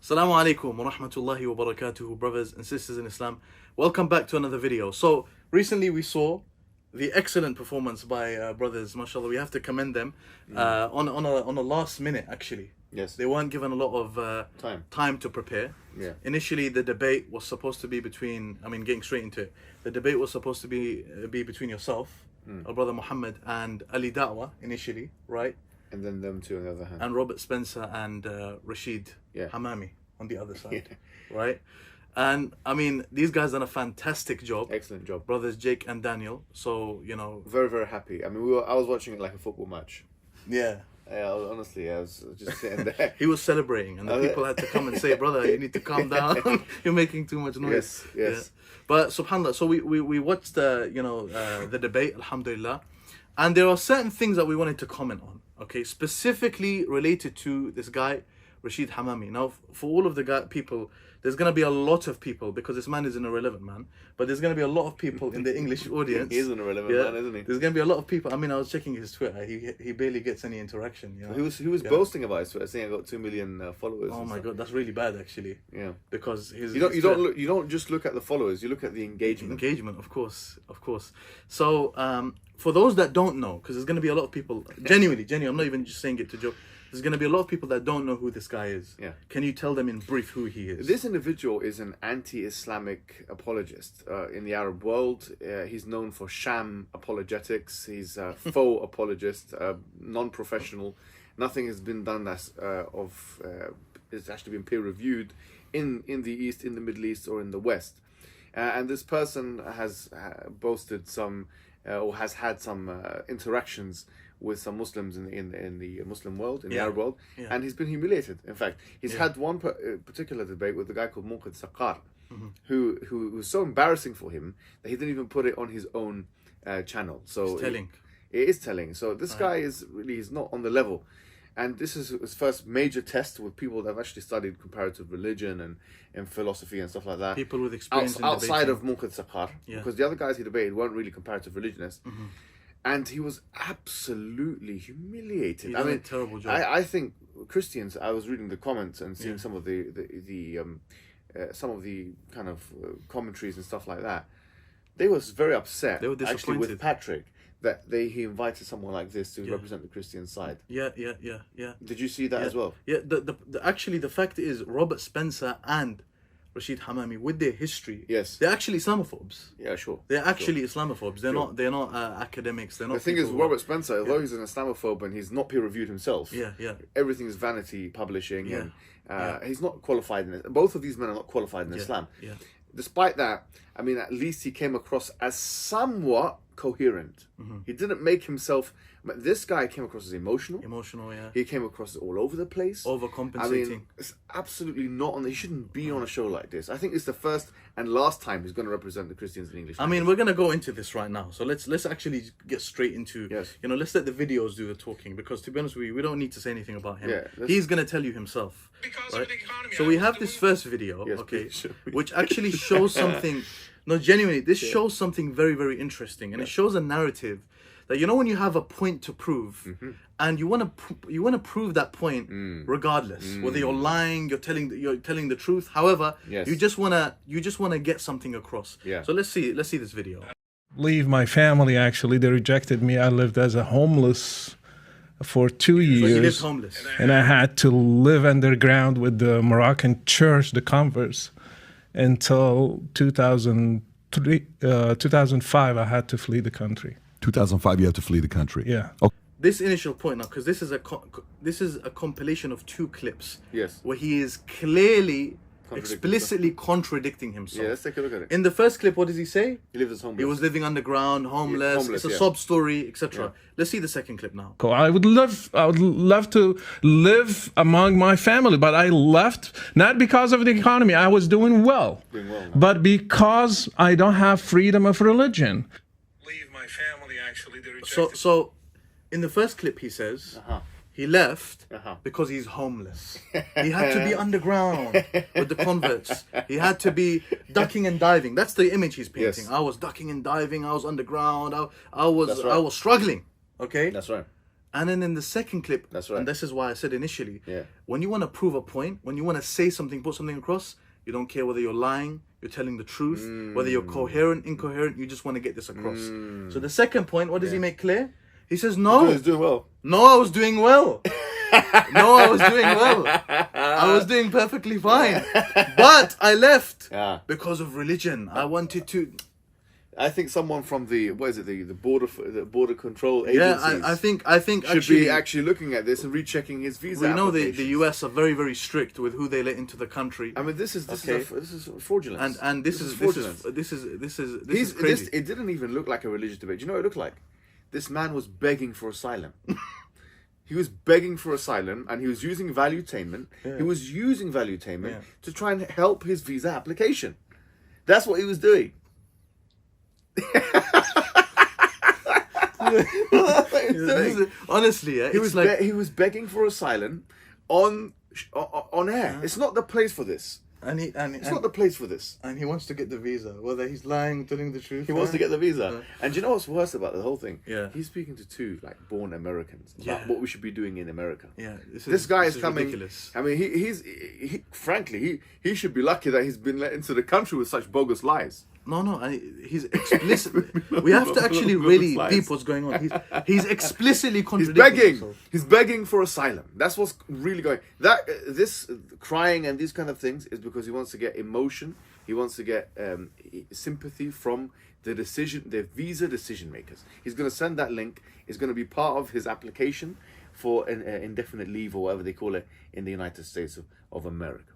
Assalamu alaikum wa rahmatullahi wa barakatuhu, brothers and sisters in Islam. Welcome back to another video. So recently we saw the excellent performance by brothers, mashallah. We have to commend them on a last minute actually. Yes. They weren't given a lot of time to prepare. Yeah. Initially the debate was supposed to be between, getting straight into it, the debate was supposed to be between yourself, our brother Muhammad, and Ali Da'wah initially, right? And then them two on the other hand. And Robert Spencer and Rashid Hamami on the other side, right? And these guys done a fantastic job. Excellent job. Brothers Jake and Daniel. So, Very, very happy. I was watching it like a football match. Yeah. I was just sitting there. He was celebrating, and the people had to come and say, brother, you need to calm down. You're making too much noise. Yes. Yeah. But subhanAllah, so we watched the debate, alhamdulillah. And there are certain things that we wanted to comment on, okay, specifically related to this guy, Rashid Hamami. Now, for all of the people, there's going to be a lot of people, because this man is an irrelevant man, but there's going to be a lot of people in the English audience. He is an irrelevant man, isn't he? There's going to be a lot of people. I was checking his Twitter. He barely gets any interaction. He was boasting about his Twitter, saying I got 2 million followers. Oh my God, that's really bad actually. Yeah. Because you don't just look at the followers, you look at the engagement. Engagement, of course. So for those that don't know, because there's going to be a lot of people, genuinely, I'm not even just saying it to joke. There's going to be a lot of people that don't know who this guy is. Yeah. Can you tell them in brief who he is? This individual is an anti-Islamic apologist in the Arab world. He's known for sham apologetics. He's a faux apologist, non-professional. Nothing has been done it's actually been peer-reviewed in the East, in the Middle East, or in the West. And this person has boasted some, or has had some interactions with some Muslims in the Muslim world, in the Arab world, and he's been humiliated. In fact, he's had one particular debate with a guy called Sakar, who was so embarrassing for him that he didn't even put it on his own channel. So it's telling. It is telling. So this guy he's not on the level. And this is his first major test with people that have actually studied comparative religion and philosophy and stuff like that. People with experience outside of Sakar, because the other guys he debated weren't really comparative religionists. And he was absolutely humiliated. He did a terrible job. I think Christians. I was reading the comments and seeing some of the kind of commentaries and stuff like that. They was very upset. They were disappointed. Actually, with Patrick, that he invited someone like this to represent the Christian side. Yeah. Did you see that as well? Yeah. Actually, the fact is, Robert Spencer and Rashid Hamami, with their history, they're actually Islamophobes. Yeah, sure. They're actually Islamophobes. They're not academics. They're not. The thing is, Robert Spencer, although he's an Islamophobe and he's not peer reviewed himself, everything is vanity publishing, and he's not qualified in it. Both of these men are not qualified in Islam. Yeah. Despite that, at least he came across as somewhat coherent. He didn't make himself. This guy came across as emotional. He came across as all over the place. Overcompensating. It's absolutely not on. He shouldn't be on a show like this. I think it's the first and last time he's going to represent the Christians in English. We're going to go into this right now. So let's actually get straight into. Let's let the videos do the talking, because to be honest with you, we don't need to say anything about him. He's going to tell you himself. Right? So we have this first video, which actually shows something. No, genuinely, this shows something very, very interesting, and it shows a narrative that when you have a point to prove, and you want to prove that point regardless whether you're lying, you're telling the truth. However, you just wanna get something across. So let's see this video. Leave my family. Actually, they rejected me. I lived as a homeless for 2 years. So you lived homeless, and I had to live underground with the Moroccan church, the converts, until 2003, 2005. I had to flee the country. 2005, you have to flee the country. Yeah. Okay. This initial point now, because this is a compilation of 2 clips. Where he is clearly, explicitly contradicting himself. Yeah, let's take a look at it. In the first clip, what does he say? He lived as homeless. He was living underground, homeless. It's a sob story, etc. Let's see the second clip now. I would love to live among my family, but I left not because of the economy. I was doing well, but because I don't have freedom of religion. Leave my family. Actually, so in the first clip he says he left because he's homeless. He had to be underground with the converts. He had to be ducking and diving. That's the image he's painting. I was ducking and diving. I was underground. I was struggling. Okay. That's right. And then in the second clip, That's right. And this is why I said initially, Yeah. when you want to prove a point, when you want to say something, put something across, you don't care whether you're lying, you're telling the truth, whether you're coherent, incoherent, you just want to get this across. So the second point, what does he make clear? He says, no. He's doing well. No, I was doing well. No, I was doing well. I was doing perfectly fine. But I left because of religion. I wanted to... I think someone from the border control agencies. Yeah, I think should be actually looking at this and rechecking his visa. We know the US are very, very strict with who they let into the country. I mean, this is fraudulent. And this is crazy. It didn't even look like a religious debate. Do you know what it looked like? This man was begging for asylum. He was begging for asylum, and he was using valuetainment. He was using valuetainment to try and help his visa application. That's what he was doing. Honestly, he was begging for asylum on air. It's not the place for this. It's not the place for this. And he wants to get the visa, whether he's lying, telling the truth. He wants to get the visa. And do you know what's worse about the whole thing? Yeah. He's speaking to two born Americans about what we should be doing in America. Yeah. This guy is coming. Ridiculous. I mean, he frankly, he should be lucky that he's been let into the country with such bogus lies. No, he's explicitly. We have to actually really deep what's going on. He's explicitly contradicting himself. He's begging for asylum. That's what's really going. This crying and these kind of things is because he wants to get emotion. He wants to get sympathy from the visa decision makers. He's going to send that link. It's going to be part of his application for an indefinite leave or whatever they call it in the United States of America.